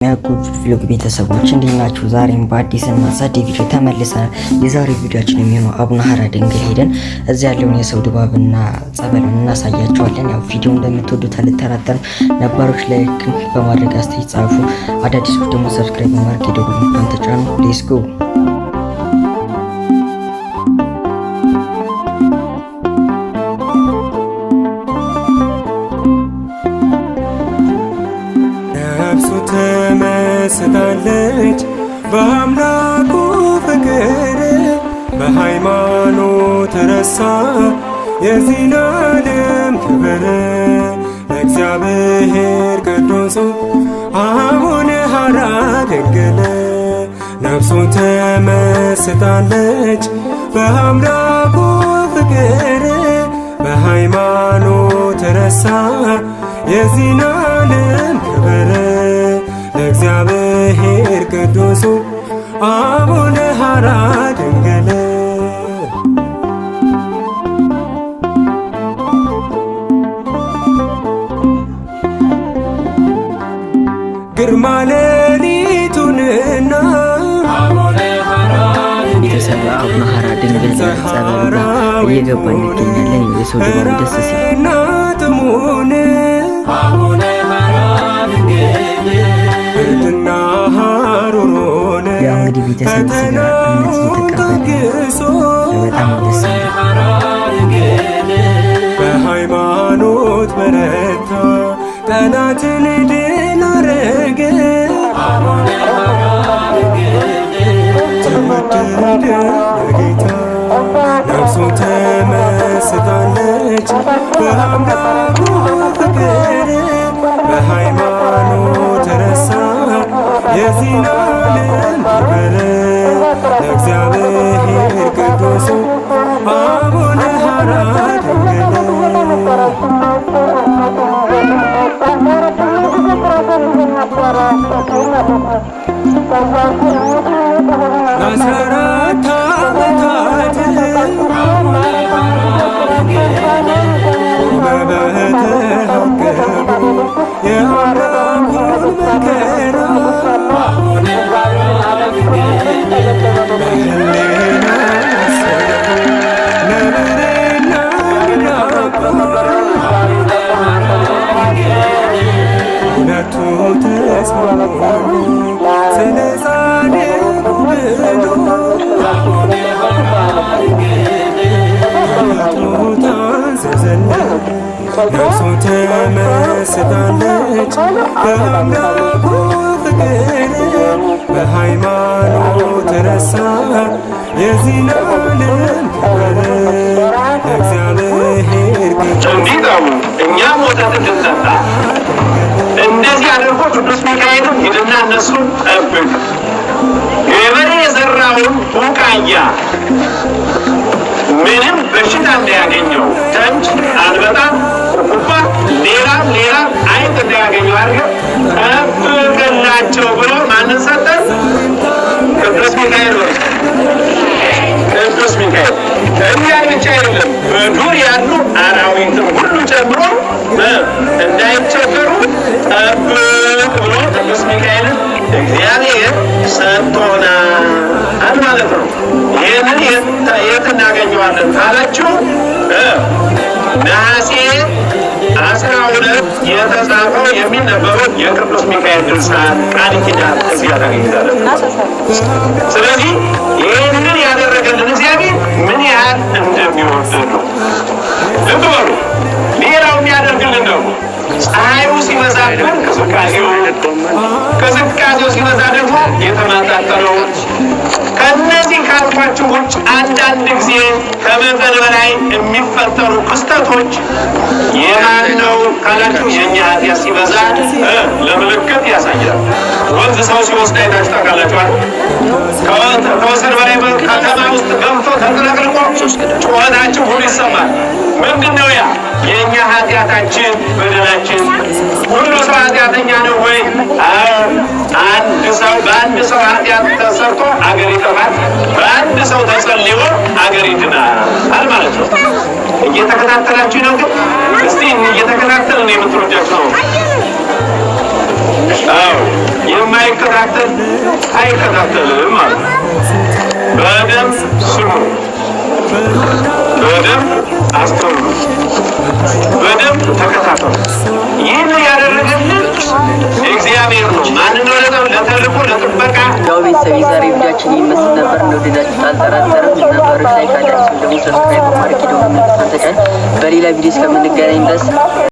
ያዕቆብ ቭሎግ ቤተሰቦች እንዴት ናችሁ? ዛሬም በአዲስ እና ጸዴ ቪዲዮ ተመልሰናል። የዛሬ ቪዲዮአችን የሚሆነው አቡነ ሀራ ድንግል ሄደን እዚያ ያለውን የሰው ድባብና ጸበሉን እናሳያችኋለን። ያው ቪዲዮ እንደምትወዱት አልጠራጠርም። ነባሮች ላይክ በማድረግ አስተያየት ጻፉ፣ አዳዲሶች ደግሞ ሰብስክራይብ በማድረግ የደወል ምልክቱን ተጫኑ። ሌትስ ጎ። ተመስጣለች በአምላኩ ፍቅር በሃይማኖት ረሳ የዚህን ዓለም ክብር ለእግዚአብሔር ቅዱሱ አቡነ ሀራ ድንግል ነፍሱ ተመስጣለች በአምላኩ ፍቅር በሃይማኖት ረሳ የዚህን ዓለም ክብር ለእግዚአብሔር ቅዱሱ አቡነ ሀራ ድንግል ግርማ ሌሊቱንና ቤተሰብ አቡነ ሀራ ድንግል ጸበሉ ጋር እየገባን እንገኛለን። የሰው ድባቡ ደስ ሲል ብርድና ሐሩሩን ያው እንግዲህ ቤተሰብ እዚህ ጋር እምነት እየተቀበለ በጣም ደስ ይላል። በሃይማኖት በረታ ጠላትን ድል አረገ ተወደደ በጌታ ነፍሱ ተመስጣለች በአምላኩ ፍቅር በሃይማኖት ረሳ የዚህን ዓለም ክብር ለእግዚአብሔር ቅዱሱ አቡነ ሀራ ድንግል ለአስራት ዓመታት በተሃገሩ የአምላኩን መከራ በህሊና አሰቡ ነብርና ናባ ሁለቱ ተስማሙ ስለ ጻድቁ ብሎ ተፈጥሮ ታዘዘለት ነፍሱ ተመስጣለች በአምላኩ ፍቅር በሃይማኖት ረሳ የዚህን ዓለም ክብር ለእግዚአብሔር እንዲጠሙ እኛም ወተት እንድንጠጣ እንደዚህ አድርጎ ቅዱስ ሚካኤልም ሂድና እነሱን ጠብቅ፣ ገበሬ የዘራውን ቡቃያ ምንም በሽታ እንዳያገኘው ተንች፣ አንበጣ፣ ቁባ፣ ሌላም አይጥ እንዳያገኘው አድርገህ ጠብቅላቸው ብሎ ማንን ሰጠን? ቅዱስ ሚካኤል ነው። ቅዱስ ሚካኤል እዚያ ብቻ አይደለም፣ በዱር ያሉ አራዊትን ሁሉ ጨምሮ እንዳይቸገሩ ጠብቅ ብሎ ቅዱስ ሚካኤልን እግዚአብሔር ሰጥቶናል ማለት ነው። ይህንን የት እናገኘዋለን ካላችሁ ነሐሴ 12 የተጻፈው የሚነበበው የቅዱስ ሚካኤል ድርሳን ቃል ኪዳን እዚያ ታገኙታላችሁ። ስለዚህ ይህንን ያደረገልን እግዚአብሔር ምን ያህል እንደሚወደድ ነው ልብ በሉ። ሌላው የሚያደርግልን ደግሞ ፀሐዩ ሲበዛብን ቅዝቃዜው ሲበዛ ደግሞ የተመጣጠነው ከእነዚህ ካልኳችሁ ውጭ አንዳንድ ጊዜ ከመጠን በላይ የሚፈጠሩ ክስተቶች የማን ነው ካላችሁ የእኛ ኃጢአት ሲበዛ ለምልክት ያሳያል። ወንዝ ሰው ሲወስድ አይታችሁ ታውቃላችኋል። ከወሰን በላይ ከተማ ውስጥ ገብቶ ተጥለቅልቆ ጩኸታችን ሁሉ ይሰማል። ምንድን ነው ያ? የእኛ ኃጢአታችን በደላችን። ሁሉ ሰው ኃጢአተኛ ነው ወይ? በአንድ ሰው ኃጢአት ተሰርቶ አገር ይጠፋል፣ በአንድ ሰው ተጸልዮ አገር ይድናል ማለት ነው። እየተከታተላችሁ ነው? ግን እስቲ እየተከታተልን የምትወዳችሁ ነው አዎ የማይከታተል አይከታተልም ማለት ነው። በደንብ ስሙ፣ በደንብ አስተውሉ፣ በደንብ ተከታተሉ። ይህን ያደረገልን እግዚአብሔር ነው። ማንን ነው? ለተልእኮ ለጥበቃ። ያው ቤተሰብ የዛሬ ቪዲዮአችን ይመስል ነበር። እንደወደዳችሁት አልጠራጠርም። ነባሮች ላይ ካላችሁ ደግሞ ሰብስክራይብ ማድረግ ይደውሉ። በሌላ ቪዲዮ እስከምንገናኝ ድረስ